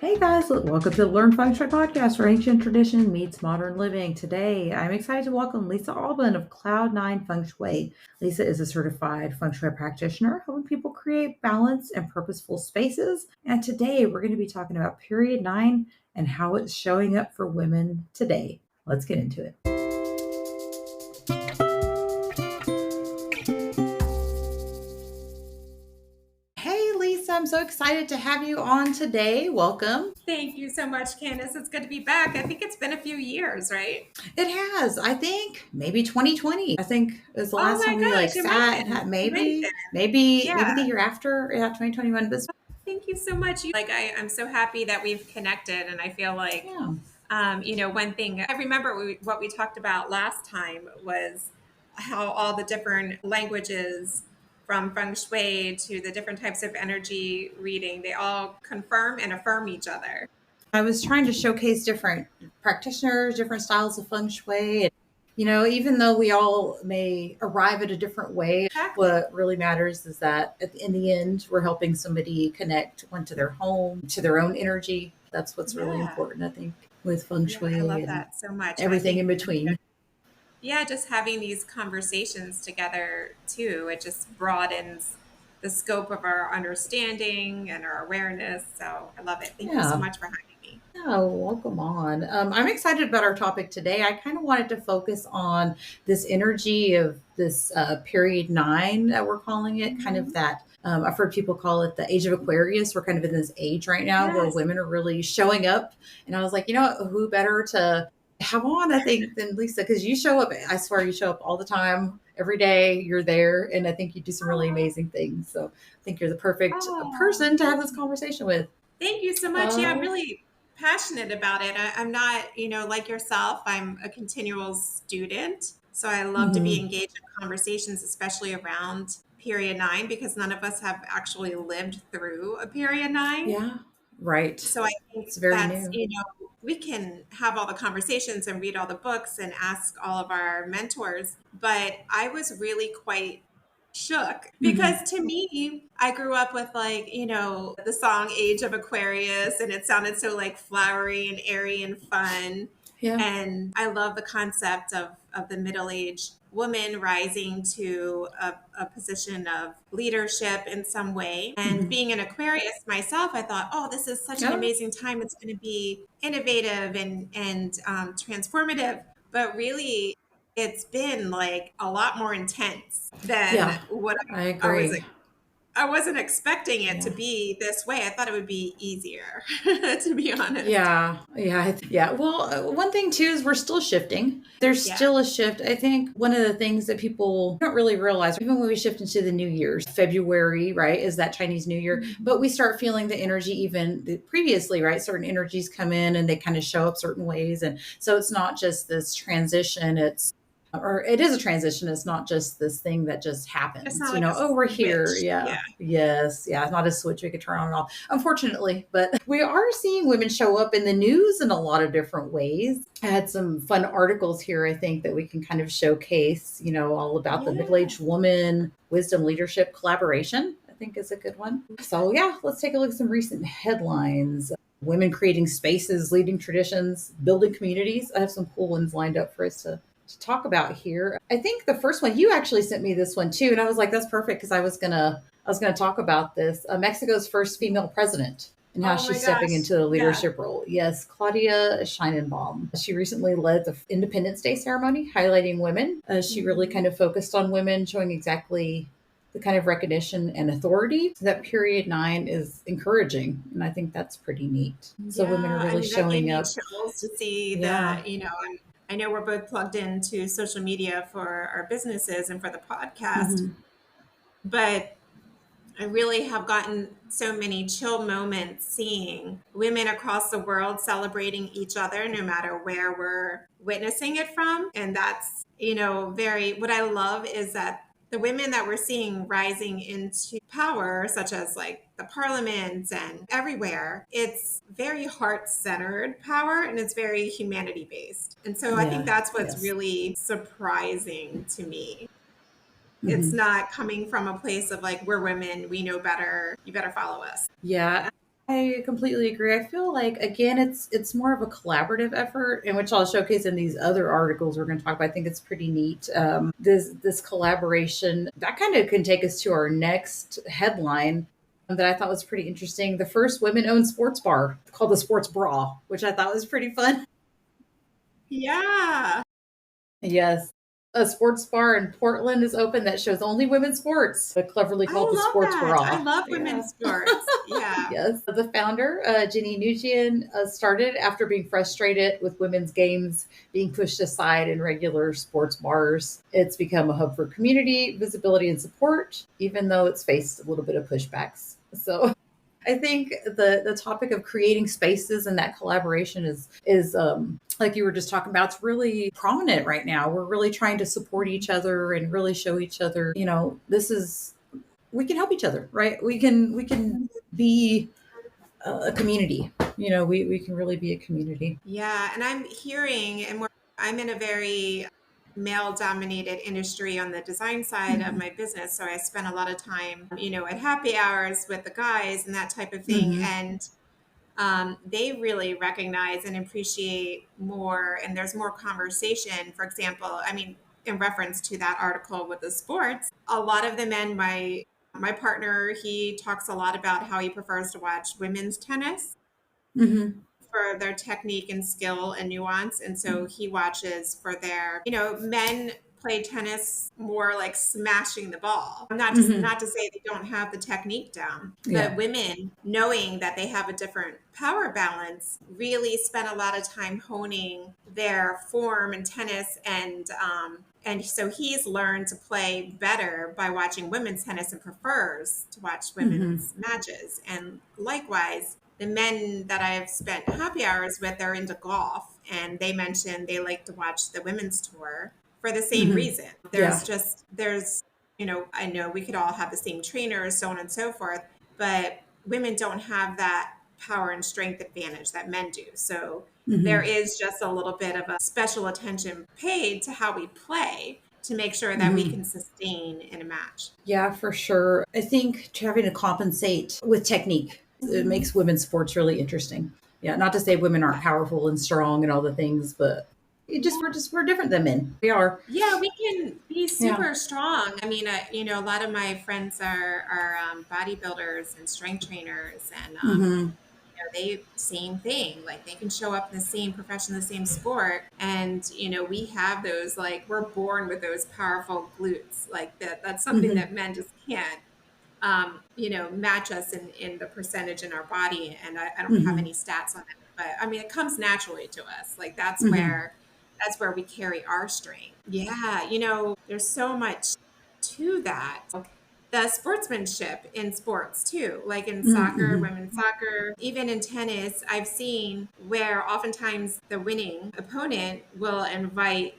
Hey guys, welcome to the Learn Feng Shui podcast where ancient tradition meets modern living. Today, I'm excited to welcome Lisa Alban of Cloud 9 Feng Shui. Lisa is a certified Feng Shui practitioner helping people create balanced and purposeful spaces. And today, we're going to be talking about period 9 and how it's showing up for women today. Let's get into it. Hey Lisa, I'm so excited to have you on today. Welcome. Thank you so much, Candace. It's good to be back. I think it's been a few years, right? It has. I think maybe 2020. I think it was the Oh last my time we gosh, it might have sat and been. had It might have maybe, been. maybe, Yeah. maybe the year after. Yeah, 2021. But Thank you so much. I'm so happy that we've connected, and I feel like, yeah, one thing I remember what we talked about last time was how all the different languages from feng shui to the different types of energy reading, they all confirm and affirm each other. I was trying to showcase different practitioners, different styles of feng shui. And, even though we all may arrive at a different way, Exactly. what really matters is that in the end, we're helping somebody connect one to their home, to their own energy. That's what's really Yeah. important, I think, with feng Yeah, I shui love and that so much. And I everything think in between. yeah, just having these conversations together too, it just broadens the scope of our understanding and our awareness. So I love it. Thank you so Yeah. much for having me. Oh, welcome on. I'm excited about our topic today. I kind of wanted to focus on this energy of this period 9 that we're calling it, kind of Mhm. that. I've heard people call it the age of Aquarius. We're kind of in this age right now where Yes. women are really showing up. And I was like, who better to have on, I think, than Lisa? Because you show up, I swear, you show up all the time, every day. You're there. And I think you do some really Oh, amazing things. So I think you're the perfect oh, person to have thank this you. conversation with. Thank you so much. Yeah, I'm Uh, really passionate about it. I'm not, like yourself, I'm a continual student. So I love to be mhm. engaged in conversations, especially around period 9, because none of us have actually lived through a period 9. Yeah, right. So I think It's very that's, new. we can have all the conversations and read all the books and ask all of our mentors. But I was really quite shook Mhm. because to me, I grew up with the song Age of Aquarius, and it sounded so like flowery and airy and fun. Yeah. And I love the concept of the middle-aged woman rising to a position of leadership in some way. And Mhm. being an Aquarius myself, I thought, oh, this is such an Oh, amazing time. It's going to be innovative and transformative. But really, it's been like a lot more intense than yeah, what I I was agree. I wasn't expecting it to Yeah. be this way. I thought it would be easier, to be honest. Yeah. Yeah. Well, one thing too is we're still shifting. There's Yeah. still a shift. I think one of the things that people don't really realize, even when we shift into the new year, February, right, is that Chinese New Year, but we start feeling the energy previously, right? Certain energies come in and they kind of show up certain ways. And so it's not just this transition, or it is a transition. It's not just this thing that just It's happens, not like a oh, we're here. switch. Yeah. Yeah. Yes. Yeah. It's not a switch we could turn on and off, unfortunately. But we are seeing women show up in the news in a lot of different ways. I had some fun articles here, I think, that we can kind of showcase, all about the middle Yeah. aged woman, wisdom, leadership, collaboration, I think is a good one. So, yeah, let's take a look at some recent headlines. Women creating spaces, leading traditions, building communities. I have some cool ones lined up for us to talk about here. I think the first one you actually sent me this one too, and I was like, that's perfect because I was gonna talk about this. Mexico's first female president and how Oh my she's stepping gosh. into a Yeah. leadership role. Yes, Claudia Sheinbaum. She recently led the Independence Day ceremony, highlighting women. She really Mhm. kind of focused on women, showing exactly the kind of recognition and authority that period 9 is encouraging. And I think that's pretty neat. So women are Yeah. I really mean, that gave showing me up. chills to see Yeah. I know we're both plugged into social media for our businesses and for the podcast, Hmm. but I really have gotten so many chill moments seeing women across the world celebrating each other, no matter where we're witnessing it from. And that's, what I love is that the women that we're seeing rising into power, such as like the parliament and everywhere, it's very heart centered power and it's very humanity based. And so I think Yeah. that's what's Yes. really surprising to me. Hmm. It's not coming from a place of like, we're women, we know better, you better follow us. Yeah. I completely agree. I feel like again, it's more of a collaborative effort, in which I'll showcase in these other articles we're going to talk about. I think it's pretty neat. This collaboration that kind of can take us to our next headline that I thought was pretty interesting. The first women-owned sports bar called the Sports Bra, which I thought was pretty fun. Yeah. Yes. A sports bar in Portland is open that shows only women's sports, but cleverly I called the love Sports that. I Bra. love Yeah. women's sports. Yeah. Yes. The founder, Ginny Nujian, started after being frustrated with women's games being pushed aside in regular sports bars. It's become a hub for community, visibility, and support, even though it's faced a little bit of pushbacks. So I think the topic of creating spaces and that collaboration is like you were just talking about. It's really prominent right now. We're really trying to support each other and really show each other. This is we can help each other, right? We can be a community. We can really be a community. Yeah. And I'm hearing, and I'm in a very male dominated industry on the design side of Mm-hmm. my business. So I spend a lot of time, at happy hours with the guys and that type of thing. Mm-hmm. And they really recognize and appreciate more, and there's more conversation. For example, I mean, in reference to that article with the sports, a lot of the men, my partner, he talks a lot about how he prefers to watch women's tennis Mm-hmm. for their technique and skill and nuance. And so he watches for their, men play tennis more like smashing the ball. Mm-hmm. Not to say they don't have the technique down, Yeah. but women knowing that they have a different power balance really spend a lot of time honing their form in tennis, and so he's learned to play better by watching women's tennis and prefers to watch Mm-hmm. women's matches. And likewise, the men that I've spent happy hours with are into golf, and they mentioned they like to watch the women's tour for the same Mm-hmm. reason. Yeah. I know we could all have the same trainers, so on and so forth, but women don't have that power and strength advantage that men do. So there Mm-hmm. is just a little bit of a special attention paid to how we play to make sure that we Mm-hmm. can sustain in a match. Yeah, for sure. I think having to compensate with technique, it makes women's sports really interesting. Yeah, not to say women aren't powerful and strong and all the things, but we're different than men. We are. Yeah, we can be Yeah. super strong. I mean, a lot of my friends are bodybuilders and strength trainers, and Mm-hmm. they same thing. Like they can show up in the same profession, the same sport, and we have those, like we're born with those powerful glutes. Like that. That's something Mm-hmm. that men just can't. Match us in the percentage in our body. And I don't have Mm-hmm. any stats on it, but I mean, it comes naturally to us. Like Mm-hmm. that's where we carry our strength. Yeah. There's so much to that. The sportsmanship in sports too, like in soccer, Mm-hmm. women's soccer, even in tennis, I've seen where oftentimes the winning opponent will invite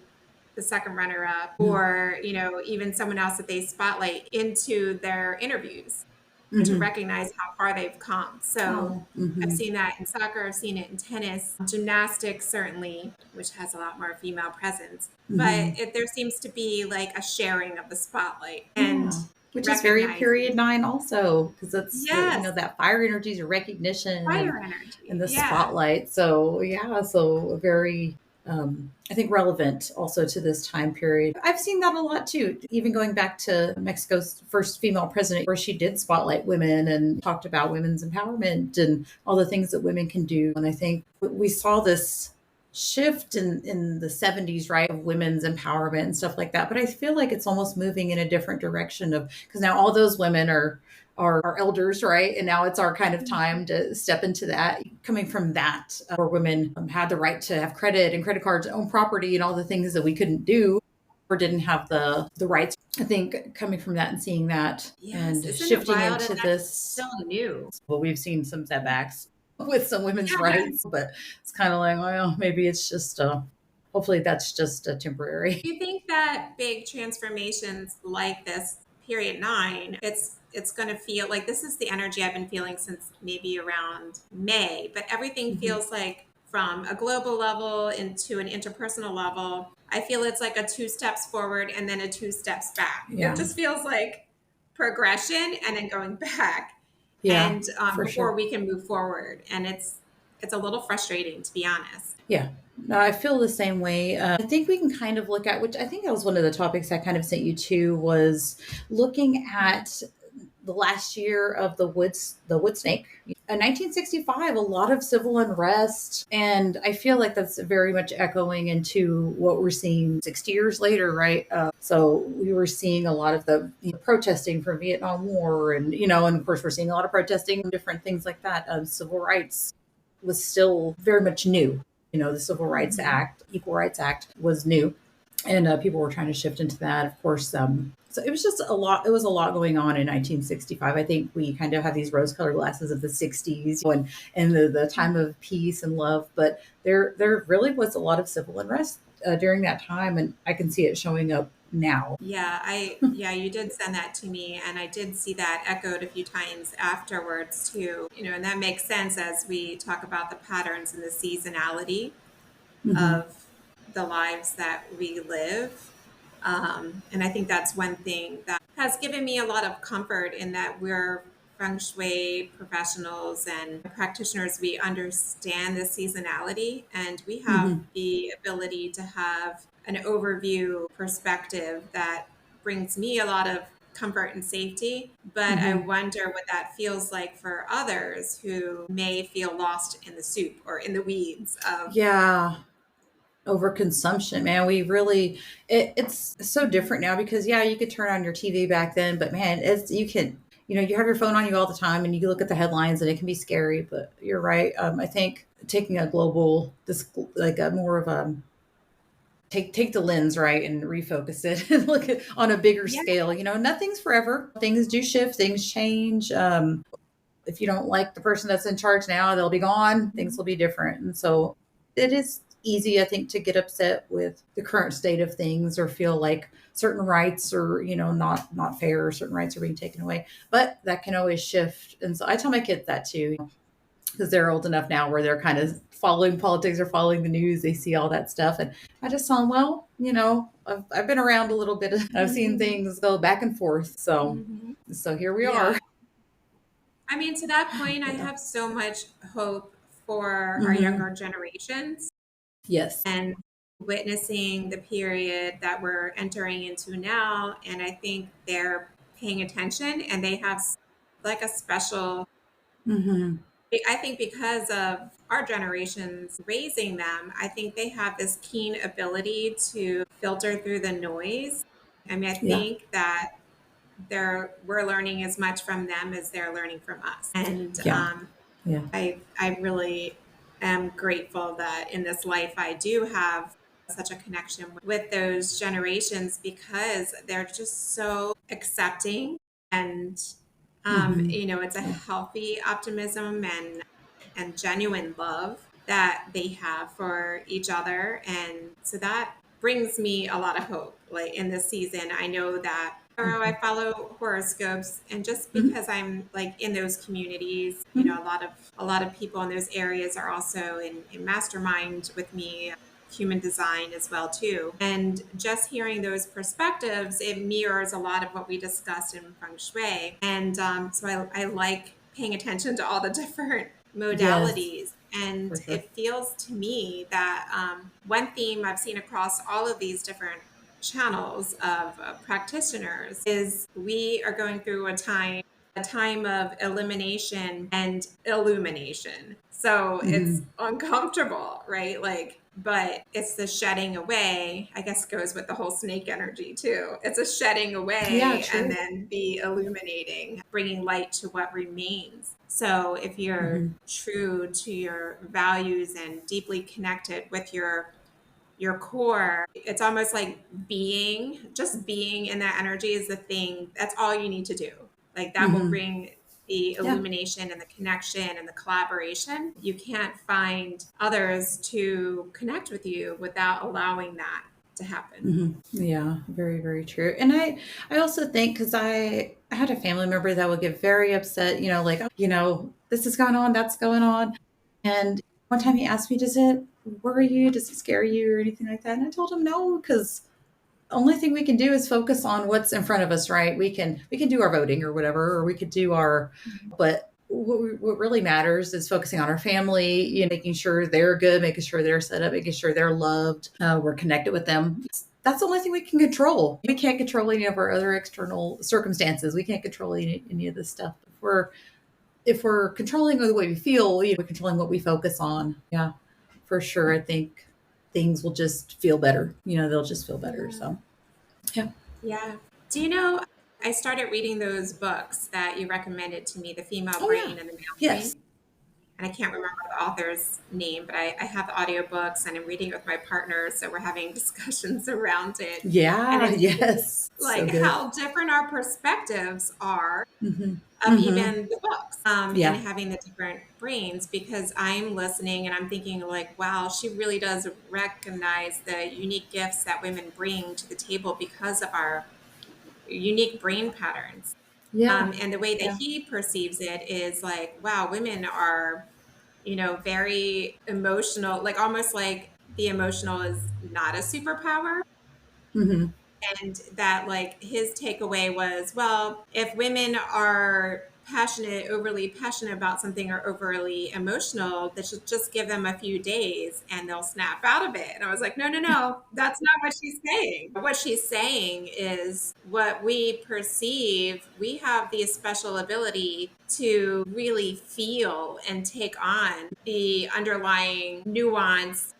the second runner up, or even someone else that they spotlight into their interviews to Mm-hmm. recognize how far they've come. So Oh. I've Mm-hmm. seen that in soccer, I've seen it in tennis, gymnastics certainly, which has a lot more female presence, Mm-hmm. but there seems to be like a sharing of the spotlight and Yeah. Which is very recognizing. period nine also, because that's Yes, that fire energy is recognition fire and energy. the Yeah. spotlight. So yeah, so very I think relevant also to this time period. I've seen that a lot too, even going back to Mexico's first female president, where she did spotlight women and talked about women's empowerment and all the things that women can do. And I think we saw this shift in the 70s, right, of women's empowerment and stuff like that. But I feel like it's almost moving in a different direction of, because now all those women are elders, right? And now it's our kind of time to step into that. Coming from that, where women had the right to have credit and credit cards, own property, and all the things that we couldn't do or didn't have the rights. I think coming from that and seeing that Yes, and isn't it shifting wild? And into that's this, still new. well, we've seen some setbacks with some women's Yeah. rights, but it's kind of like, well, maybe it's just hopefully that's just temporary. Do you think that big transformations like this period 9, it's going to feel like, this is the energy I've been feeling since maybe around May, but everything Mm-hmm. feels like from a global level into an interpersonal level, I feel it's like a 2 steps forward and then a 2 steps back. It Yeah. just feels like progression and then going back. Yeah, and for before sure. we can move forward. And it's a little frustrating, to be honest. Yeah. No, I feel the same way. I think we can kind of look at, which I think that was one of the topics I kind of sent you to, was looking at the last year of the wood snake. In 1965, a lot of civil unrest, and I feel like that's very much echoing into what we're seeing 60 years later, right? So we were seeing a lot of the protesting from Vietnam War, and and of course we're seeing a lot of protesting, different things like that. Civil rights was still very much new. The Civil Rights Hmm. Act, Equal Rights Act was new, and people were trying to shift into that. Of course, so it was just a lot. It was a lot going on in 1965. I think we kind of have these rose-colored glasses of the 60s and the time of peace and love, but there really was a lot of civil unrest during that time, and I can see it showing up now. Yeah, you did send that to me, and I did see that echoed a few times afterwards too. And that makes sense as we talk about the patterns and the seasonality Hmm. of the lives that we live. And I think that's one thing that has given me a lot of comfort in that we're feng shui professionals and practitioners. We understand the seasonality and we have Hmm. the ability to have an overview perspective that brings me a lot of comfort and safety. But I Hmm. wonder what that feels like for others who may feel lost in the soup or in the weeds of. Yeah. Overconsumption, man. We really it's so different now because yeah, you could turn on your TV back then, but man, it's you can you have your phone on you all the time and you can look at the headlines and it can be scary. But you're right. I think taking a global this like a more of a take the lens right and refocus it and look at on a bigger Yeah. scale. Nothing's forever. Things do shift. Things change. If you don't like the person that's in charge now, they'll be gone. Things will be different. And so it is easy, I think, to get upset with the current state of things or feel like certain rights are, not fair or certain rights are being taken away. But that can always shift. And so I tell my kids that too, because they're old enough now where they're kind of following politics or following the news. They see all that stuff. And I just tell them, well, I've been around a little bit. I've seen things go back and forth. Mhm. So here we are. Yeah. I mean, to that point, I Yeah. have so much hope for our Hmm. younger generations Yes. and witnessing the period that we're entering into now. And I think they're paying attention and they have like a special, Hmm. I think because of our generations raising them, I think they have this keen ability to filter through the noise. I mean, I Yeah. think that we're learning as much from them as they're learning from us. And Yeah. Yeah. I really am grateful that in this life I do have such a connection with those generations because they're just so accepting and Hmm. it's a Yeah. healthy optimism and genuine love that they have for each other. And so that brings me a lot of hope. Like in this season, I know that I Hmm. follow horoscopes, and just Hmm. because I'm like in those communities, Hmm. a lot of people in those areas are also in mastermind with me, human design as well too. And just hearing those perspectives, it mirrors a lot of what we discussed in feng shui. And so I like paying attention to all the different Yes, modalities. And for sure. it feels to me that one theme I've seen across all of these different channels of practitioners is we are going through a time of elimination and illumination. So it's Hmm. uncomfortable, right? Like, but it's the shedding away, I guess goes with the whole snake energy too. It's a shedding Yeah, away and true. then the illuminating, bringing light to what remains. So if you're Hmm. true to your values and deeply connected with your core, it's almost like just being in that energy is the thing. That's all you need to do. Like that will Hmm. bring the Yeah. illumination and the connection and the collaboration. You can't find others to connect with you without allowing that to happen. Hmm. Yeah, very, very true. And I also think because I had a family member that would get very upset, like, oh, this is going on, that's going on. And one time he asked me, does it worry you? Does it scare you or anything like that? And I told him no, because only thing we can do is focus on what's in front of us, right? We can do our voting or whatever, or we could do our, but what really matters is focusing on our family, making sure they're good, making sure they're set up, making sure they're loved, we're connected with them. That's the only thing we can control. We can't control any of our other external circumstances. We can't control any of this stuff. If we're controlling the way we feel, we're controlling what we focus on. Yeah, for sure. I think things will just feel better. They'll just feel better. So, yeah. Yeah. Do you know, I started reading those books that you recommended to me, The Female Oh, yeah. Brain and the Male Yes. Brain. And I can't remember the author's name, but I have the audiobooks and I'm reading it with my partner. So we're having discussions around it. And Yeah. it's Yes. So like good. how different our perspectives are Mm-hmm. of Mm-hmm. even the books, and Yeah. having the different brains, because I'm listening and I'm thinking like, wow, she really does recognize the unique gifts that women bring to the table because of our unique brain patterns. Yeah. And the way that Yeah. he perceives it is like, wow, women are, very emotional, like almost like the emotional is not a superpower. Mm-hmm. And that like his takeaway was, well, if women are overly passionate about something or overly emotional, that should just give them a few days and they'll snap out of it. And I was like, no, no, no, that's not what she's saying. What she's saying is what we perceive, we have the special ability to really feel and take on the underlying nuance,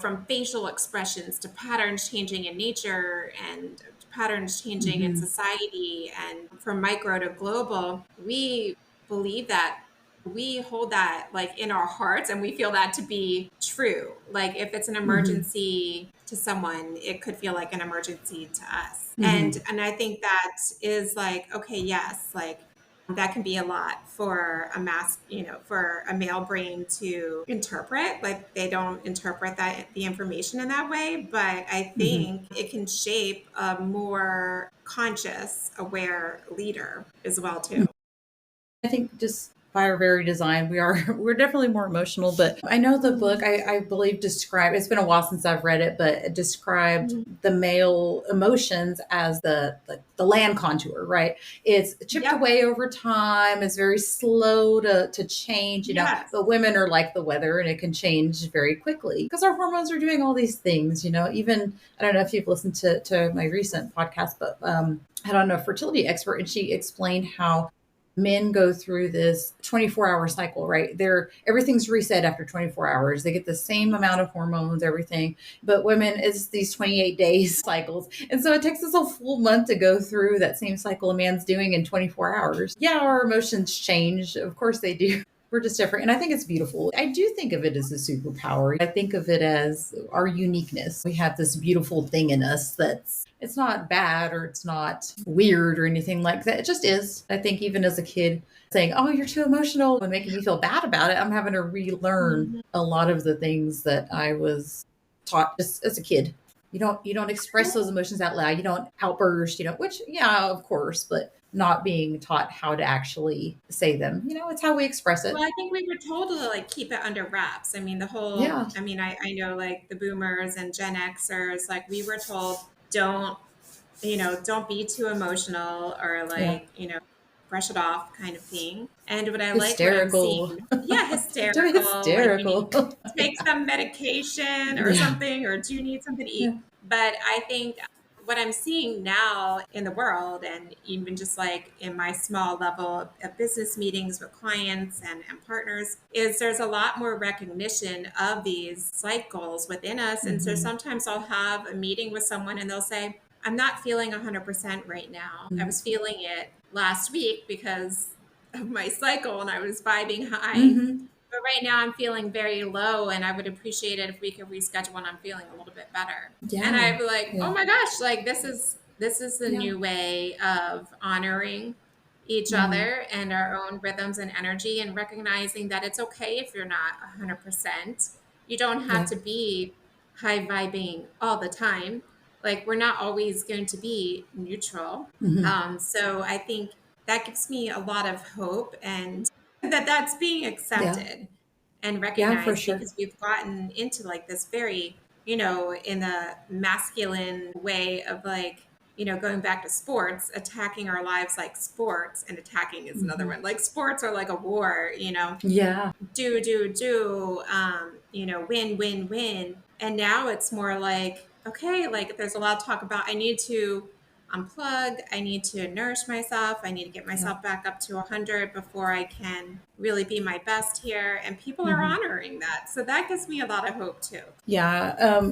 from facial expressions to patterns changing in nature and patterns changing in Mm-hmm. society and from micro to global. We believe that, we hold that like in our hearts and we feel that to be true. Like if it's an Mm-hmm. emergency to someone, it could feel like an emergency to us. Mm-hmm. And I think that is like, okay, yes, like that can be a lot for for a male brain to interpret. Like they don't interpret the information in that way, but I Mm-hmm. think it can shape a more conscious, aware leader as well too. I think just by our very design, we're definitely more emotional. But I know the book I believe described. It's been a while since I've read it, but it described Mhm. the male emotions as the land contour. Right, it's chipped Yep. away over time. It's very slow to change. Yes. But women are like the weather, and it can change very quickly because our hormones are doing all these things. Even I don't know if you've listened to my recent podcast, but I had on a fertility expert, and she explained how men go through this 24-hour cycle, right? Everything's reset after 24 hours. They get the same amount of hormones, everything. But women, it's these 28 days cycles. And so it takes us a full month to go through that same cycle a man's doing in 24 hours. Yeah, our emotions change. Of course they do. We're just different. And I think it's beautiful. I do think of it as a superpower. I think of it as our uniqueness. We have this beautiful thing in us it's not bad or it's not weird or anything like that. It just is. I think even as a kid saying, "Oh, you're too emotional," and making me feel bad about it, I'm having to relearn Mhm. a lot of the things that I was taught just as a kid. You don't express those emotions out loud. You don't outburst, which yeah, of course, but not being taught how to actually say them. It's how we express Well, it. I think we were told to like keep it under wraps. I mean, Yeah. I know like the boomers and Gen Xers, like we were told, don't, don't be too emotional or Yeah. like, brush it off kind of thing. And what I'm Hysterical. seeing, yeah, Do hysterical, like you need hysterical. to take some medication or Yeah. something, or do you need something to eat? Yeah. But I think what I'm seeing now in the world, and even just like in my small level of business meetings with clients and partners, is there's a lot more recognition of these cycles within us. And so Mm-hmm. sometimes I'll have a meeting with someone and they'll say, I'm not feeling 100% right now. I was feeling it last week because of my cycle and I was vibing high. Mm-hmm. But right now I'm feeling very low and I would appreciate it if we could reschedule when I'm feeling a little bit better. And Yeah. I'd be like, Yeah. oh my gosh, like this is the Yeah. new way of honoring each Mm-hmm. other and our own rhythms and energy, and recognizing that it's okay if you're not 100%. You don't have Yeah. to be high vibing all the time. Like we're not always going to be neutral. Mm-hmm. So I think that gives me a lot of hope, and that's being Yeah. accepted and Yeah, for recognized, sure. because we've gotten into like this very in a masculine way of like, going back to sports, attacking our lives like sports, and attacking is another Hmm. one. Like sports are like a war, Yeah. do, win, win, win. And now it's more like, okay, like there's a lot of talk about I need to unplug, I need to nourish myself, I need to get Yeah. myself back up to 100 before I can really be my best here. And people are Hmm. honoring that. So that gives me a lot of hope too. Yeah.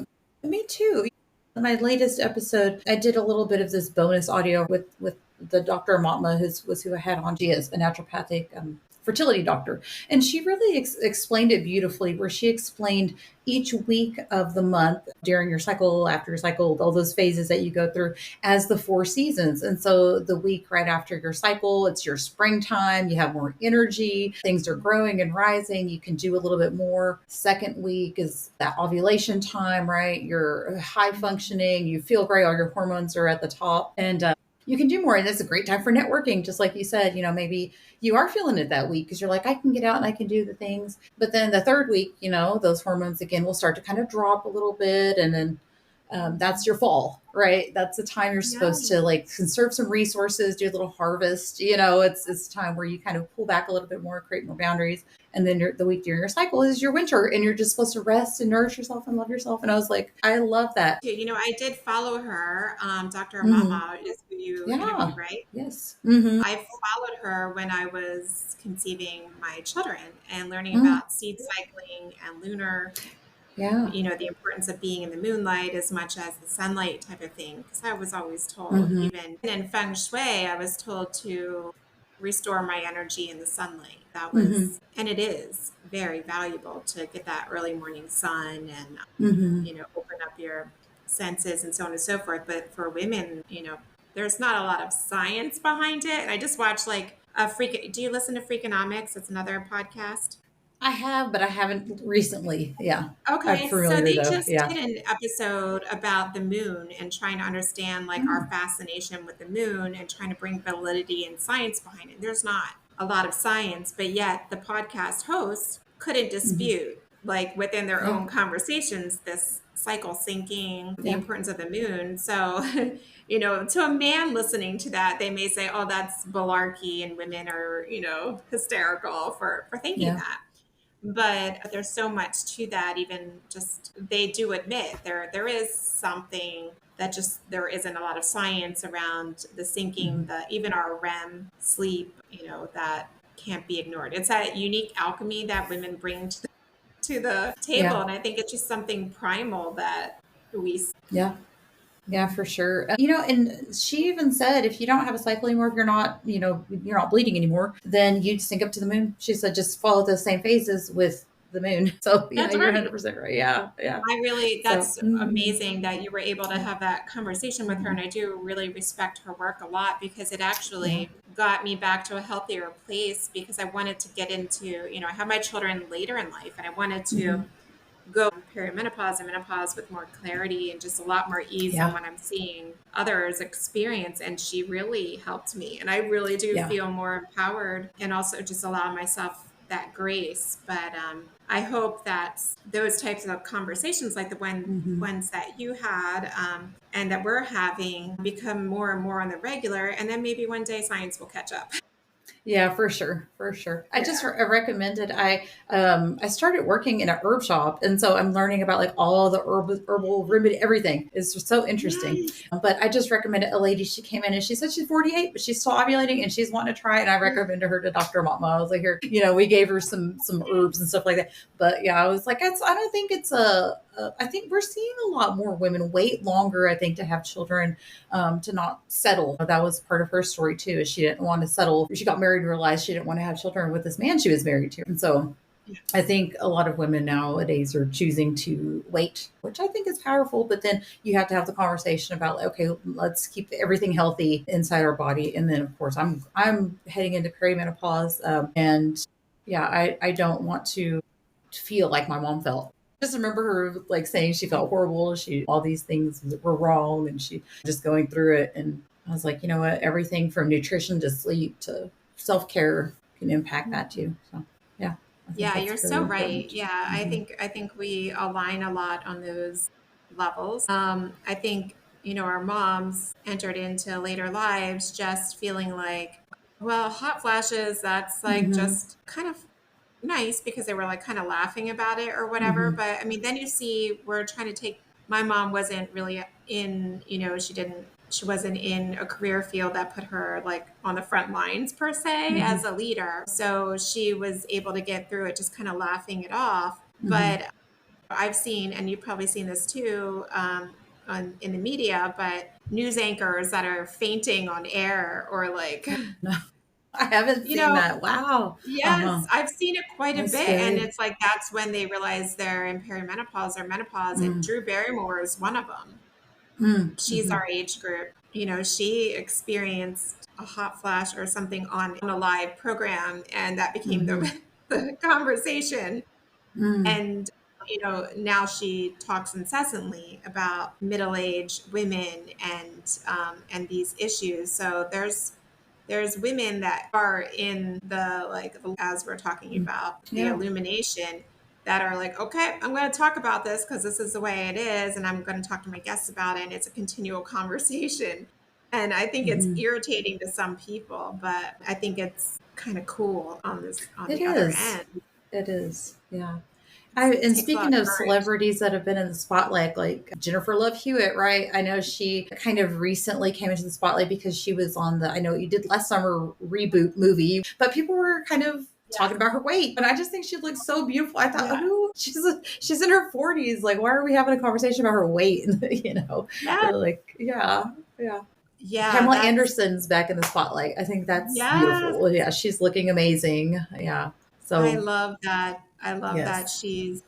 Me too. In my latest episode, I did a little bit of this bonus audio with the Dr. Matma, who I had on. She is a naturopathic fertility doctor, and she really explained it beautifully. Where she explained each week of the month during your cycle, after your cycle, all those phases that you go through as the four seasons. And so the week right after your cycle, it's your springtime. You have more energy. Things are growing and rising. You can do a little bit more. Second week is that ovulation time, right? You're high functioning. You feel great. All your hormones are at the top. And you can do more. And it's a great time for networking. Just like you said, maybe you are feeling it that week because you're like, I can get out and I can do the things. But then the third week, those hormones again will start to kind of drop a little bit. And then that's your fall, right? That's the time you're Yeah. supposed to like conserve some resources, do a little harvest. It's time where you kind of pull back a little bit more, create more boundaries. And then the week during your cycle is your winter, and you're just supposed to rest and nourish yourself and love yourself. And I was like, I love that. I did follow her. Dr. Hmm. Mama is who you Yeah. interviewed, right? Yes. Hmm. I followed her when I was conceiving my children and learning Mm. about seed cycling and lunar, Yeah. the importance of being in the moonlight as much as the sunlight type of thing. Because I was always told, Hmm. even in Feng Shui, I was told to restore my energy in the sunlight. That Hmm. was, and it is very valuable to get that early morning sun and, Hmm. open up your senses and so on and so forth. But for women, there's not a lot of science behind it. And I just watched like a freak. Do you listen to Freakonomics? It's another podcast. I have, but I haven't recently. Yeah. I'm Okay, so familiar they though. just Yeah. did an episode about the moon and trying to understand like our Mm. fascination with the moon and trying to bring validity and science behind it. There's not a lot of science, but yet the podcast host couldn't Hmm. dispute, like within their Yeah. own conversations, this cycle syncing, the Yeah. importance of the moon. So, to a man listening to that, they may say, oh, that's malarkey and women are, hysterical for thinking Yeah. that. But there's so much to that. Even just they do admit there is something that just there isn't a lot of science around the syncing, Hmm. the even our REM sleep, that can't be ignored. It's that unique alchemy that women bring to the table, Yeah. and I think it's just something primal that we. Yeah. Yeah, for sure. And she even said if you don't have a cycle anymore, if you're not bleeding anymore, then you sync up to the moon. She said just follow those same phases with the moon. So yeah, That's you're right. 100% right. Yeah, yeah. So That's amazing that you were able to yeah, have that conversation with her. mhm, And I do really respect her work a lot because it yeah, actually got me back to a healthier place because I wanted to get into, I had my children later in life and I wanted to hmm, go perimenopause and menopause with more clarity and just a lot more ease than yeah, what I'm seeing others experience. And she really helped me. And I really do yeah, feel more empowered and also just allow myself that grace. But I hope that those types of conversations, like the hmm, ones that you had and that we're having, become more and more on the regular. And then maybe one day science will catch up. yeah, for sure, for sure. I just Yeah. recommended. I started working in a herb shop, and so I'm learning about like all the herbal remedy, everything. It's just so interesting. Nice. But I just recommended a lady. She came in and she said she's 48, but she's still ovulating and she's wanting to try it. And I recommended her to Dr. Matma. I was like, here, we gave her some herbs and stuff like that. But yeah, I was like, I don't think it's I think we're seeing a lot more women wait longer. I think to have children, to not settle. That was part of her story too. Is she didn't want to settle. She got married and realized she didn't want to have children with this man she was married to, and so I think a lot of women nowadays are choosing to wait, which I think is powerful. But then you have to have the conversation about, like, okay, let's keep everything healthy inside our body. And then, of course, I'm heading into perimenopause, and yeah, I don't want to feel like my mom felt. Just remember her like saying she felt horrible. She all these things were wrong, and she just going through it. And I was like, you know what? Everything from nutrition to sleep to self care can impact that too. So yeah. I think Yeah, that's you're really so right. important. Yeah, I Hmm. think I think we align a lot on those levels. I think, our moms entered into later lives just feeling like, well, hot flashes, that's like Mm-hmm. just kind of nice because they were like kind of laughing about it or whatever. Mm-hmm. But I mean, then you see we're trying to take, my mom wasn't really in, she wasn't in a career field that put her like on the front lines per se Mm-hmm. as a leader. So she was able to get through it just kind of laughing it off. Mm-hmm. But I've seen, and you've probably seen this too, in the media, but news anchors that are fainting on air or like, No, I haven't you seen know, that. Wow. Uh-huh. yes, I've seen it quite a That's bit. And scary. it's like that's when they realize they're in perimenopause or menopause. And Mm. Drew Barrymore is one of them. Mm. She's Mm-hmm. our age group. She experienced a hot flash or something on a live program, and that became Mm-hmm. the conversation. Mm. And now she talks incessantly about middle-aged women and these issues. So there's women that are in the like as we're talking Mm. about the Yeah. illumination that are like, okay, I'm going to talk about this because this is the way it is, and I'm going to talk to my guests about it. And it's a continual conversation, and I think it's Mm-hmm. irritating to some people, but I think it's kind of cool on It the other is. end. It is. Yeah. It And takes a lot speaking of of courage. celebrities that have been in the spotlight, like Jennifer Love Hewitt, right? I know she kind of recently came into the spotlight because she was on the, I know you did last summer reboot movie, but people were kind of talking about her weight. But I just think she looks so beautiful. I thought, Yeah. who? She's in her 40s. Like, why are we having a conversation about her weight? Yeah. Like, yeah, yeah. Yeah. Pamela That's, Anderson's back in the spotlight. I think that's yes. beautiful. Yeah, she's looking amazing. Yeah. I So, love that. I love that yes. she's,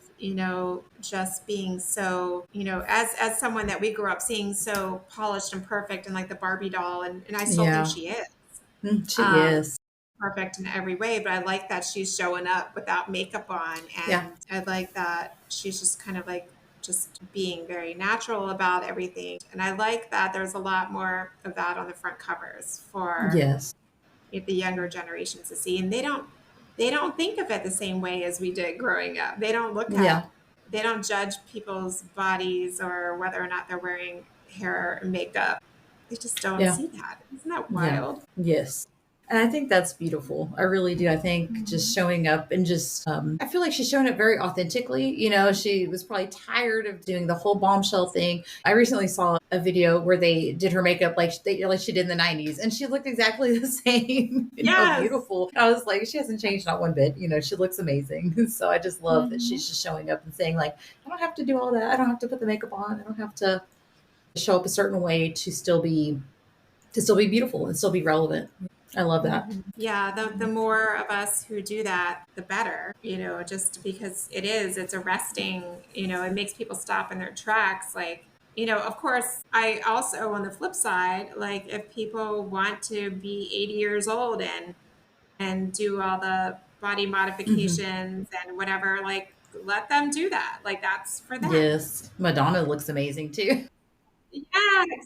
just being so, as someone that we grew up seeing so polished and perfect and like the Barbie doll, and I still think Yeah. she is. She Um, is. Perfect in every way, but I like that she's showing up without makeup on. Yeah. And I like that she's just kind of like just being very natural about everything. And I like that there's a lot more of that on the front covers for Yes. the younger generations to see. And they don't think of it the same way as we did growing up. Yeah. They don't judge people's bodies or whether or not they're wearing hair or makeup. They just don't Yeah. see that. Isn't that Yeah. wild? Yes. And I think that's beautiful. I really do. I think just Mhm. showing up and just, I feel like she's showing up very authentically. She was probably tired of doing the whole bombshell thing. I recently saw a video where they did her makeup like she did in the 90s, and she looked exactly the same, Yes. beautiful. I was like, she hasn't changed not one bit. She looks amazing. So I just love that Mhm. she's just showing up and saying, like, I don't have to do all that. I don't have to put the makeup on. I don't have to show up a certain way to still be beautiful and still be relevant. I love that. Mhm. Yeah, the more of us who do that, the better, just because it's arresting, it makes people stop in their tracks. Like, of course, I also, on the flip side, like if people want to be 80 years old and do all the body Hmm. modifications and whatever, like let them do that. Like that's for them. Yes, Madonna looks amazing too. Yeah,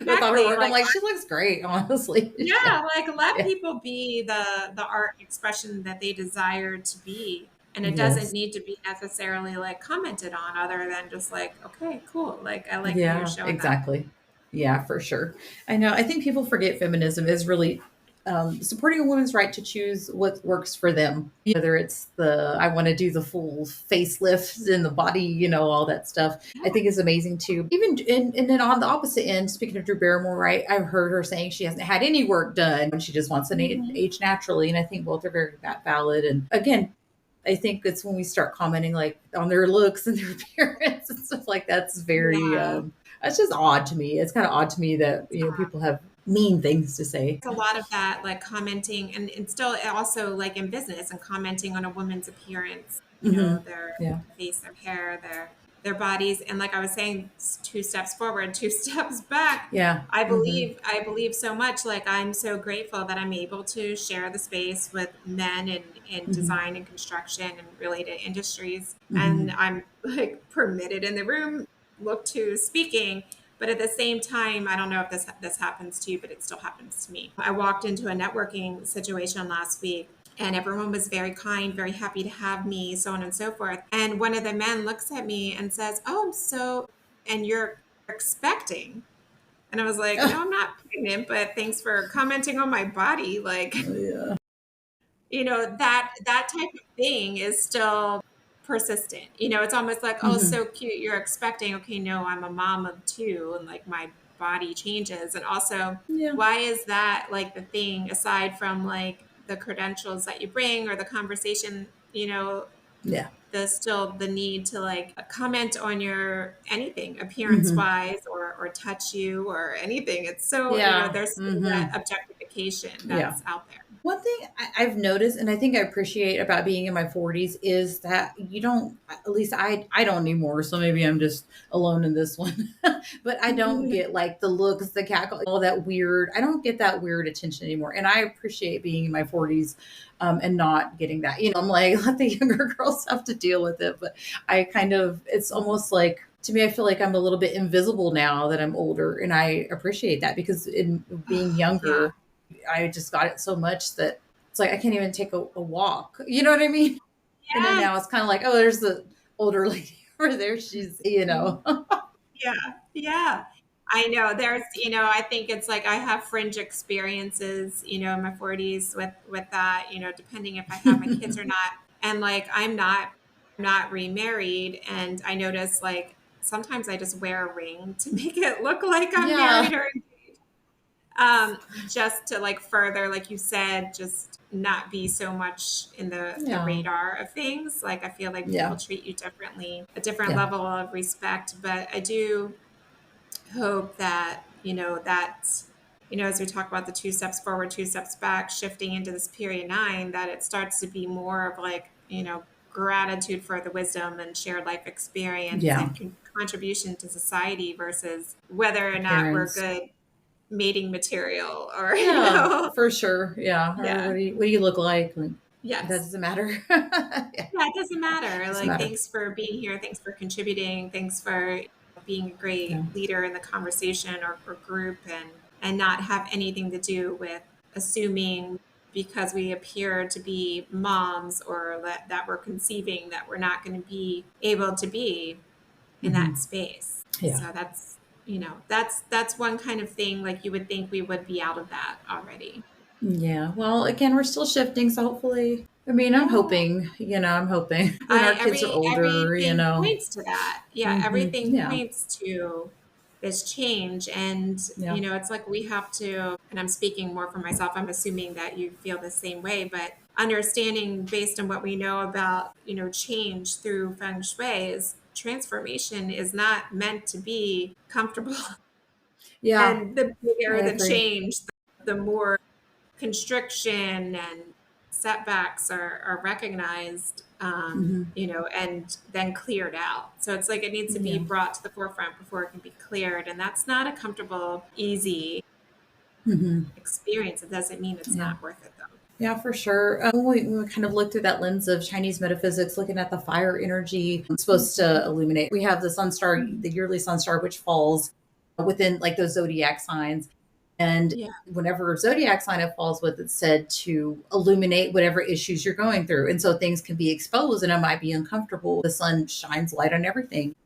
With all her exactly. work, I'm Like like, she looks great, honestly. Yeah, yeah, like let yeah, people be the art expression that they desire to be. And it doesn't yes, need to be necessarily like commented on other than just like, okay, cool. Like I like how you're yeah, showing up. exactly. Yeah, for sure. I know. I think people forget feminism is really supporting a woman's right to choose what works for them. Whether it's I want to do the full facelift in the body, all that stuff. I think is amazing too. Even and then on the opposite end, speaking of Drew Barrymore, right? I've heard her saying she hasn't had any work done and she just wants to Mhm. age naturally. And I think both are very valid. And again, I think it's when we start commenting like on their looks and their appearance and stuff like that's very Yeah. that's just odd to me. It's kind of odd to me that people have mean things to say. It's a lot of that, like commenting and still also like in business and commenting on a woman's appearance, Hmm. their Yeah. face, their hair, their bodies. And like I was saying, two steps forward, two steps back. Yeah. Hmm. I believe so much. Like I'm so grateful that I'm able to share the space with men in Hmm. design and construction and related industries. Hmm. And I'm like permitted in the room, look to speaking. But at the same time, I don't know if this happens to you, but it still happens to me. I walked into a networking situation last week and everyone was very kind, very happy to have me, so on and so forth. And one of the men looks at me and says, "Oh, I'm so," and you're expecting. And I was like, no, I'm not pregnant, but thanks for commenting on my body. Like, Yeah. that type of thing is still persistent. It's almost like, oh, Hmm. so cute, you're expecting. Okay, no, I'm a mom of two, and like my body changes. And also, Yeah. why is that like the thing, aside from like the credentials that you bring or the conversation, Yeah. there's still the need to like comment on your anything appearance Hmm. wise, or touch you or anything. It's so, Yeah. there's still Hmm. that objectification Yeah. that's out there. One thing I've noticed, and I think I appreciate about being in my 40s, is that you don't, at least I don't anymore. So maybe I'm just alone in this one, but I don't get like the looks, the cackle, all that weird. I don't get that weird attention anymore. And I appreciate being in my 40s and not getting that. I'm like, let the younger girls have to deal with it. But it's almost like, to me, I feel like I'm a little bit invisible now that I'm older. And I appreciate that because in being Yeah. younger, I just got it so much that it's like I can't even take a walk. You know what I mean? And then Yes. now it's kind of like, oh, there's the older lady over there. She's. Yeah. Yeah. I know I think it's like I have fringe experiences, in my 40s with that, depending if I have my kids or not. And like I'm not remarried, and I notice like sometimes I just wear a ring to make it look like I'm Yeah. married or just to like further, like you said, just not be so much in the Yeah. radar of things. Like I feel like people Yeah. treat you differently, a different Yeah. level of respect. But I do hope that, as we talk about the 2 steps forward, 2 steps back, shifting into this period 9, that it starts to be more of like, gratitude for the wisdom and shared life experience Yeah. and contribution to society versus whether or not we're Appearance. good mating material or, Yeah, for sure. Yeah. Or yeah. what do you look like? That Yes. doesn't matter. Yeah. Yeah, it doesn't matter. Doesn't Like, matter. thanks for being here. Thanks for contributing. Thanks for being a great Yeah. leader in the conversation or group, and not have anything to do with assuming because we appear to be moms or that we're conceiving that we're not going to be able to be in Hmm. that space. Yeah. So that's one kind of thing, like you would think we would be out of that already. Yeah. Well, again, we're still shifting. So hopefully, I mean, Yeah. I'm hoping when I our kids are every older, everything points to that. Yeah, everything Yeah. points to this change. And Yeah. it's like we have to, and I'm speaking more for myself, I'm assuming that you feel the same way, but understanding based on what we know about, change through Feng Shui is transformation is not meant to be comfortable. Yeah. And the I bigger the agree. change, the more constriction and setbacks are recognized, Hmm. and then cleared out. So it's like it needs to be Yeah. brought to the forefront before it can be cleared. And that's not a comfortable, easy Hmm. experience. It doesn't mean it's Yeah. not worth it though. Yeah, for sure. We kind of look through that lens of Chinese metaphysics, looking at the fire energy it's supposed to illuminate. We have the sun star, Mhm. the yearly sun star, which falls within like those zodiac signs. And Yeah. whenever zodiac sign it falls with, it's said to illuminate whatever issues you're going through. And so things can be exposed and it might be uncomfortable. The sun shines light on everything.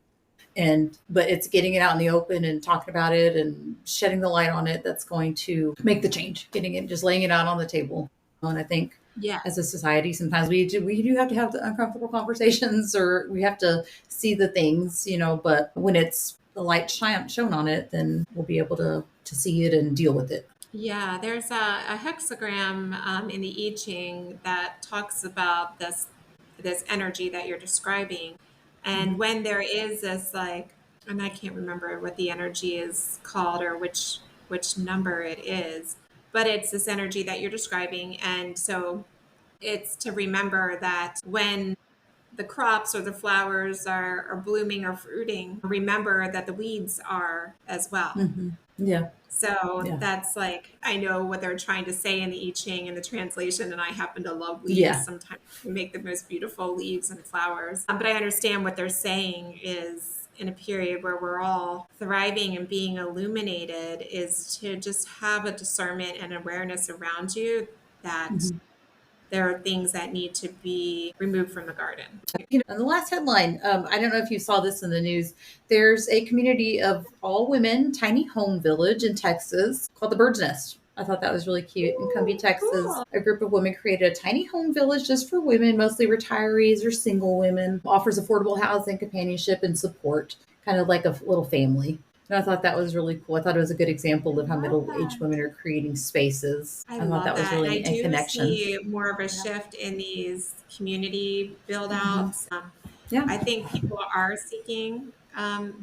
But it's getting it out in the open and talking about it and shedding the light on it that's going to make the change, getting it, just laying it out on the table. And I think as Yes. a society, sometimes we do have to have the uncomfortable conversations or we have to see the things, but when it's the light shown on it, then we'll be able to see it and deal with it. Yeah, there's a hexagram in the I Ching that talks about this energy that you're describing, and Mhm. when there is this like, and I can't remember what the energy is called or which number it is, but it's this energy that you're describing, and so it's to remember that when the crops or the flowers are blooming or fruiting, remember that the weeds are as well. Mhm. Yeah. So Yeah. that's like, I know what they're trying to say in the I Ching and the translation, and I happen to love leaves. Yeah. Sometimes we make the most beautiful leaves and flowers. But I understand what they're saying is in a period where we're all thriving and being illuminated, is to just have a discernment and awareness around you that Mhm. there are things that need to be removed from the garden. And the last headline, I don't know if you saw this in the news. There's a community of all women tiny home village in Texas called the Bird's Nest. I thought that was really cute. In Cumbia, Texas, Cool. a group of women created a tiny home village just for women, mostly retirees or single women. Offers affordable housing, companionship, and support, kind of like a little family. And I thought that was really cool. I thought it was a good example of how middle-aged women are creating spaces. I I thought love that was that. And I really a do connection. see more of a shift in these community build outs. Yeah. I think people are seeking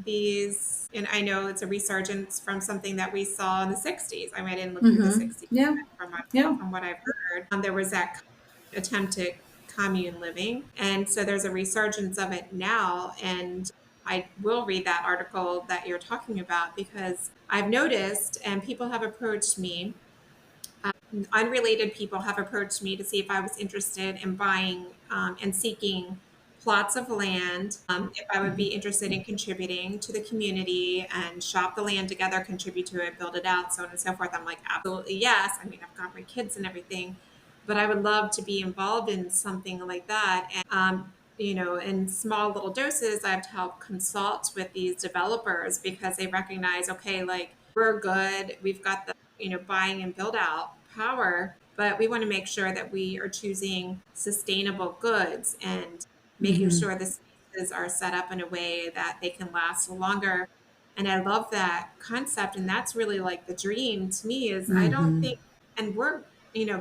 these, and I know it's a resurgence from something that we saw in the 60s. I mean, I didn't live through the 60s, Yeah. but Yeah. from what I've heard, there was that attempt at commune living. And so there's a resurgence of it now. And I will read that article that you're talking about because I've noticed, and people have approached me, unrelated people have approached me to see if I was interested in buying and seeking plots of land, if I would be interested in contributing to the community and shop the land together, contribute to it, build it out, so on and so forth. I'm like, absolutely yes. I mean, I've got my kids and everything, but I would love to be involved in something like that. And, in small little doses, I have to help consult with these developers because they recognize, okay, like we're good. We've got the buying and build out power, but we want to make sure that we are choosing sustainable goods and making sure the spaces are set up in a way that they can last longer. And I love that concept. And that's really like the dream to me is I don't think, and we're,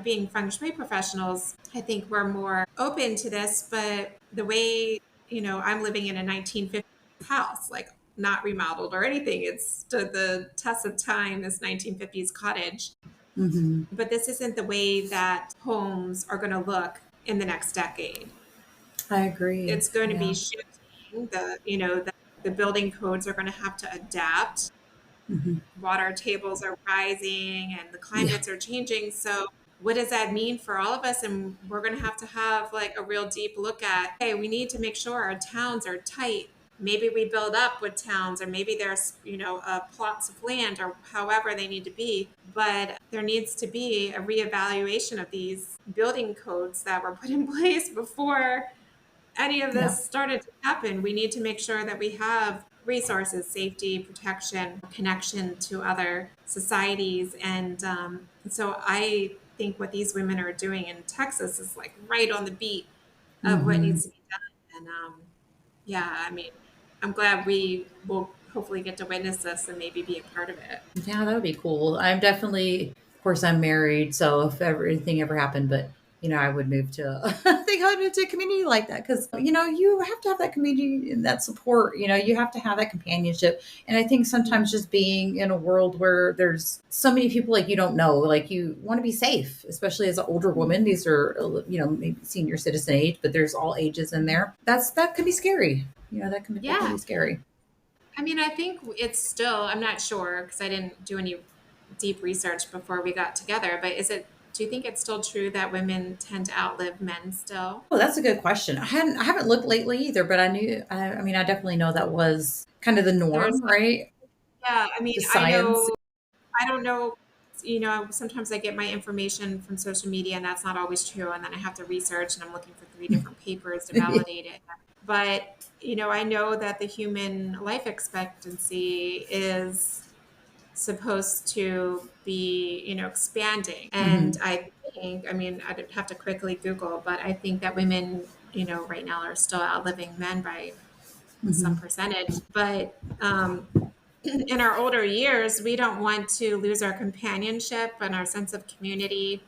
being Feng Shui professionals, I think we're more open to this, but the way, I'm living in a 1950s house, like not remodeled or anything. It's stood the test of time, this 1950s cottage. But this isn't the way that homes are going to look in the next decade. I agree. It's going to be Yeah. shifting. The building codes are going to have to adapt. Water tables are rising and the Yeah. climates are changing. So what does that mean for all of us? And we're going to have like a real deep look at, hey, we need to make sure our towns are tight. Maybe we build up with towns, or maybe there's, plots of land or however they need to be. But there needs to be a reevaluation of these building codes that were put in place before any of Yeah. this started to happen. We need to make sure that we have resources, safety, protection, connection to other societies. And so I think what these women are doing in Texas is like right on the beat of what needs to be done. And yeah, I mean, I'm glad we will hopefully get to witness this and maybe be a part of it. Yeah, that would be cool. I'm definitely, of course, I'm married, so if ever anything ever happened, but I would move to, I think I would move to a community like that because you have to have that community and that support. You have to have that companionship, and I think sometimes just being in a world where there's so many people like you don't know, like you want to be safe, especially as an older woman. These are maybe senior citizen age, but there's all ages in there. That can be scary. That can definitely Yeah. be scary. I mean, I think it's still, I'm not sure because I didn't do any deep research before we got together, but do you think it's still true that women tend to outlive men still? Oh, that's a good question. I haven't looked lately either, but I knew. I mean, I definitely know that was kind of the There's, norm, right? yeah, I mean, The science. I don't know, sometimes I get my information from social media and that's not always true. And then I have to research and I'm looking for three different papers to validate it. But, I know that the human life expectancy is supposed to be, expanding. And I think, I mean, I'd have to quickly Google, but I think that women, right now are still outliving men by some percentage. But in our older years, we don't want to lose our companionship and our sense of community.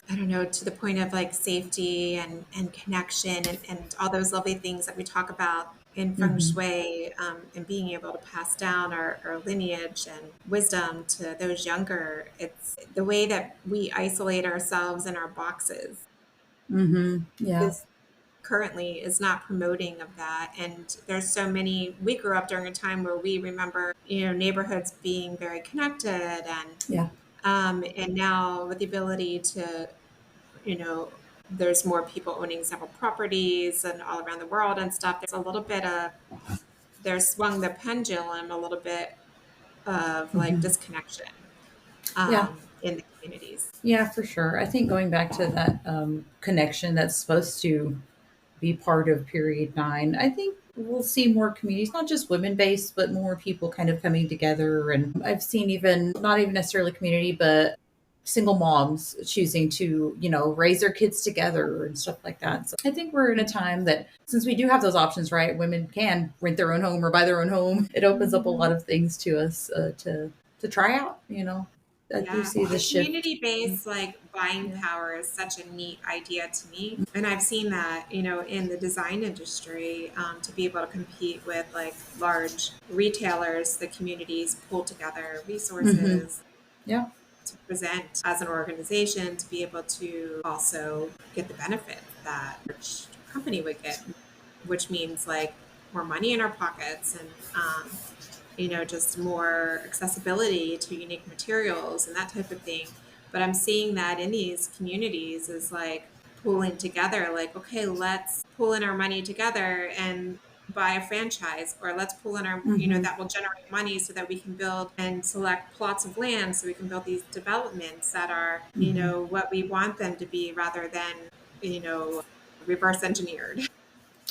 I don't know, to the point of like safety and connection and all those lovely things that we talk about in Feng Shui, and being able to pass down our lineage and wisdom to those younger. It's the way that we isolate ourselves in our boxes Yeah. is currently is not promoting of that. And there's so many, we grew up during a time where we remember, neighborhoods being very connected Yeah. and now with the ability to, you know, there's more people owning several properties and all around the world and stuff. There's a little bit of, there's swung the pendulum a little bit of like disconnection. Yeah. in the communities. Yeah, for sure. I think going back to that connection that's supposed to be part of period 9, I think we'll see more communities, not just women based, but more people kind of coming together. And I've seen even not even necessarily community, but single moms choosing to, raise their kids together and stuff like that. So I think we're in a time that, since we do have those options, right? Women can rent their own home or buy their own home. It opens up a lot of things to us to try out. I do Yeah, see the the shift. community-based like buying Yeah. power is such a neat idea to me, and I've seen that in the design industry, to be able to compete with like large retailers, the communities pull together Hmm. resources Yeah. to present as an organization to be able to also get the benefit that each company would get, which means like more money in our pockets and just more accessibility to unique materials and that type of thing. But I'm seeing that in these communities is like pooling together, like, okay, let's pool in our money together and buy a franchise, or let's pool in our, Hmm. that will generate money so that we can build and select plots of land so we can build these developments that are, Hmm. what we want them to be rather than, you know, reverse engineered.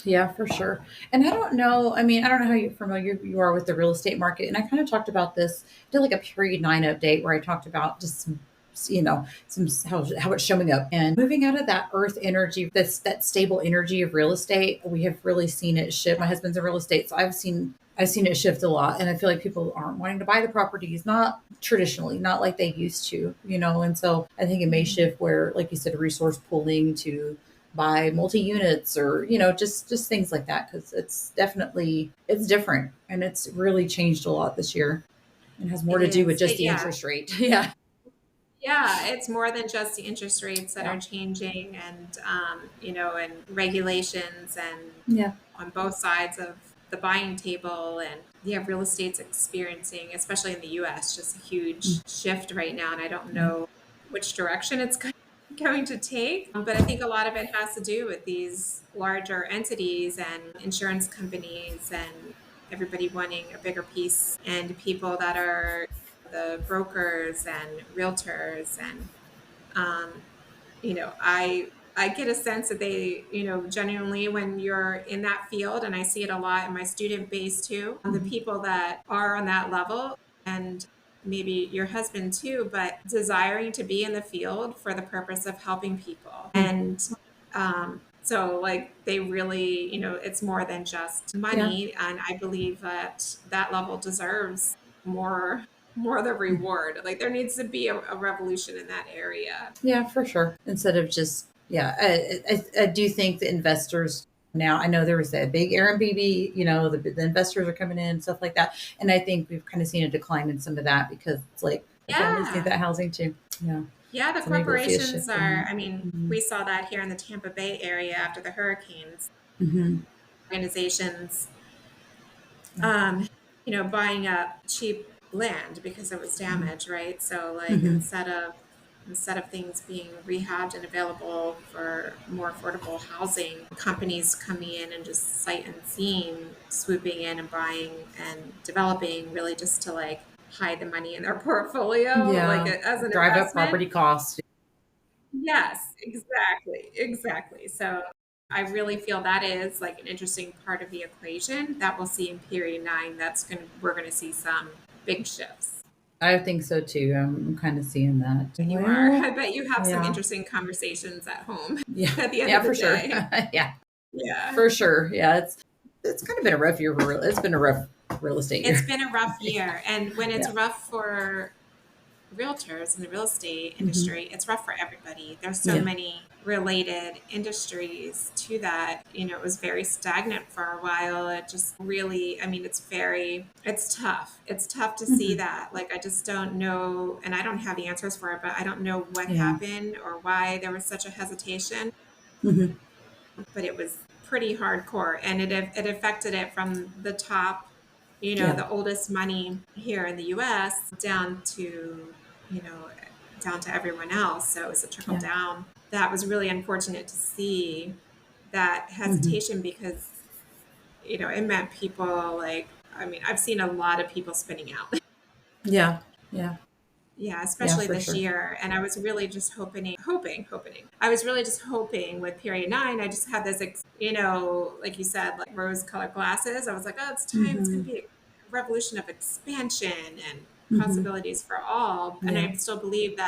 Yeah, for sure. And I don't know. I mean, I don't know how familiar you are with the real estate market. And I kind of talked about this, did like a period 9 update where I talked about just some how it's showing up and moving out of that earth energy, that stable energy of real estate. We have really seen it shift. My husband's in real estate, so I've seen it shift a lot. And I feel like people aren't wanting to buy the properties, not traditionally, not like they used to. And so I think it may shift where, like you said, resource pooling to buy multi units, or just things like that, because it's different, and it's really changed a lot this year. It has more It to do with is. just the Yeah. interest rate. Yeah. Yeah, it's more than just the interest rates that Yeah. are changing and, and regulations and Yeah. on both sides of the buying table. And yeah, real estate's experiencing, especially in the US, just a Mm. huge shift right now. And I don't Yeah. know which direction it's going to take. But I think a lot of it has to do with these larger entities and insurance companies and everybody wanting a bigger piece, and people that are the brokers and realtors and um, I get a sense that they, genuinely, when you're in that field, and I see it a lot in my student base too, the Mhm. people that are on that level, and maybe your husband too, but desiring to be in the field for the purpose of helping people. Mhm. And so like they really, it's more than just Yeah. money. And I believe that that level deserves more more the Mhm. reward. Like there needs to be a revolution in that area. Yeah, for sure. Instead of just, yeah, I do think the investors now, I know there was a big Airbnb, the investors are coming in and stuff like that. And I think we've kind of seen a decline in some of that, because it's like the families need Yeah. that housing too. Yeah. Yeah, the So maybe we'll see a corporations shift in are, that. I mean, Mm-hmm. we saw that here in the Tampa Bay area after the hurricanes. Mm-hmm. Organizations, Yeah. um, buying up cheap land because it was Mm-hmm. damaged, right? So like Mm-hmm. instead of things being rehabbed and available for more affordable housing, companies coming in and just sight unseen, swooping in and buying and developing really just to like hide the money in their portfolio, like Yeah. as an Drive up investment. property costs. Yes, exactly. Exactly. So I really feel that is like an interesting part of the equation that we'll see in period 9. We're gonna see some big shifts. I think so too. I'm kind of seeing that. You are. I Well, bet you have some yeah. interesting conversations at home Yeah. at the end Yeah, of the for sure. day. Yeah. Yeah. For sure. Yeah, it's kind of been a rough year for real. It's been a rough real estate It's year. been a rough year. And when it's Yeah. rough for realtors in the real estate Hmm. industry, it's rough for everybody. There's so Yeah. many related industries to that. It was very stagnant for a while. It just really, I mean, it's tough. It's tough to see Hmm. that. Like, I just don't know, and I don't have the answers for it, but I don't know what Yeah. happened or why there was such a hesitation, Hmm. but it was pretty hardcore, and it affected it from the top, Yeah. the oldest money here in the US down to, you know, down to everyone else. So it was a trickle Yeah. down. That was really unfortunate to see that Hmm. hesitation because, it meant people like, I mean, I've seen a lot of people spinning out. Yeah. Yeah. Yeah, Yeah, especially for this sure. year. And I was really just hoping. I was really just hoping with period 9. I just had this, like you said, like rose colored glasses. I was like, oh, it's time. It's going Mm-hmm. to be a revolution of expansion and Mm-hmm. possibilities for all. And Yeah. I still believe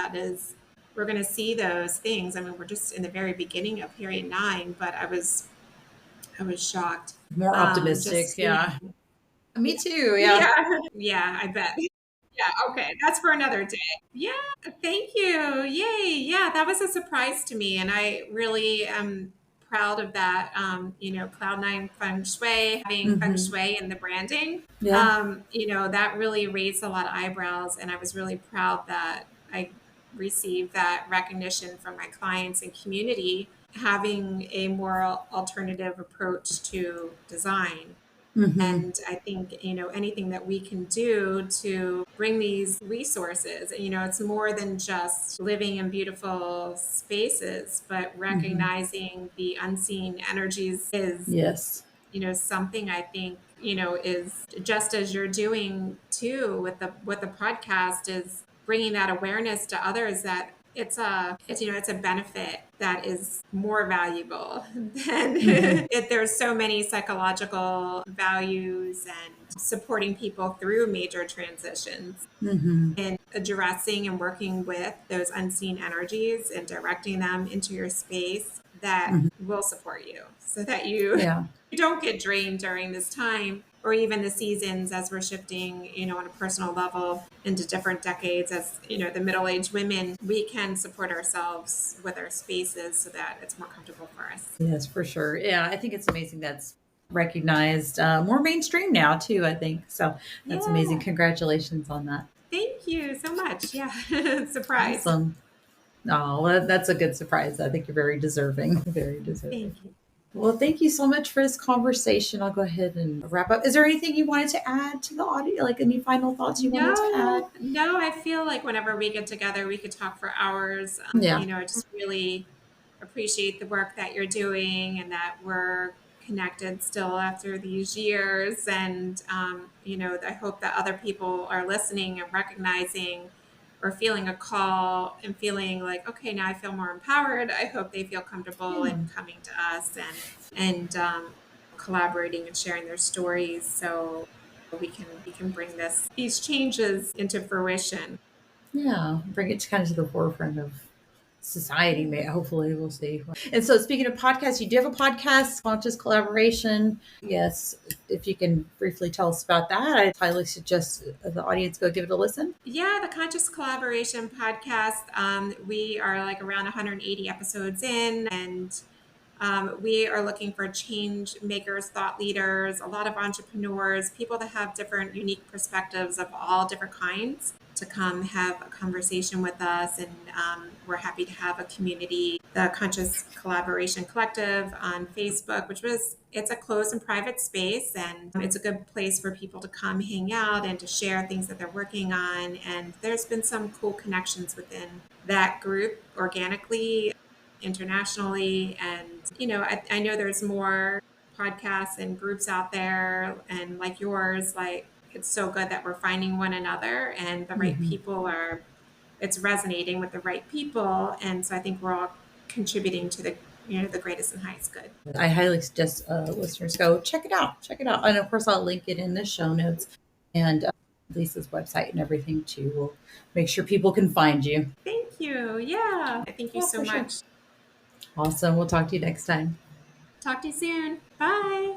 we're going to see those things. I mean, we're just in the very beginning of period 9, but I was shocked. More optimistic. Just seeing, Yeah. Me too. Yeah. yeah, yeah, I bet. Yeah, okay. That's for another day. Yeah, thank you. Yay. Yeah, that was a surprise to me. And I really am proud of that. Cloud9 Feng Shui, having Feng Mm-hmm. Shui in the branding, Yeah. that really raised a lot of eyebrows. And I was really proud that I received that recognition from my clients and community, having a more alternative approach to design. Mm-hmm. And I think, anything that we can do to bring these resources, it's more than just living in beautiful spaces, but Mm-hmm. recognizing the unseen energies is, Yes. something I think, is just as you're doing too with the podcast, is bringing that awareness to others that it's a benefit that is more valuable than Mm-hmm. there's so many psychological values and supporting people through major transitions Mm-hmm. and addressing and working with those unseen energies and directing them into your space that Mm-hmm. will support you so that you Yeah. you don't get drained during this time or even the seasons as we're shifting, on a personal level into different decades. As the middle-aged women, we can support ourselves with our spaces so that it's more comfortable for us. Yes, for sure. Yeah, I think it's amazing that's recognized more mainstream now too. I think so. That's amazing. Yeah, Congratulations on that. thank you so much. Yeah. Surprise. Awesome. Oh, well, that's a good surprise. I think you're very deserving. Very deserving. Thank you. Well, thank you so much for this conversation. I'll go ahead and wrap up. Is there anything you wanted to add to the audio? Like any final thoughts you wanted to add? No, I feel like whenever we get together, we could talk for hours. Yeah. I just really appreciate the work that you're doing and that we're connected still after these years. And, I hope that other people are listening and recognizing or feeling a call and feeling like, okay, now I feel more empowered. I hope they feel comfortable Yeah. in coming to us and collaborating and sharing their stories. So we can bring these changes into fruition. Yeah. Bring it to kind of to the forefront of society, may hopefully we'll see. And so speaking of podcasts, you do have a podcast, Conscious Collaboration. Yes. If you can briefly tell us about that, I highly suggest the audience go give it a listen. Yeah, the Conscious Collaboration podcast. We are like around 180 episodes in, and we are looking for change makers, thought leaders, a lot of entrepreneurs, people that have different, unique perspectives of all different kinds to come have a conversation with us. And we're happy to have a community, the Conscious Collaboration Collective on Facebook, it's a closed and private space. And it's a good place for people to come hang out and to share things that they're working on. And there's been some cool connections within that group organically, internationally. And, I know there's more podcasts and groups out there and like yours, like it's so good that we're finding one another and the right Mm-hmm. people it's resonating with the right people. And so I think we're all contributing to the greatest and highest good. I highly suggest listeners go check it out. Check it out. And of course, I'll link it in the show notes and Lisa's website and everything too. We'll make sure people can find you. Thank you. Yeah. Thank you Yeah, so for sure. much. Awesome. We'll talk to you next time. Talk to you soon. Bye.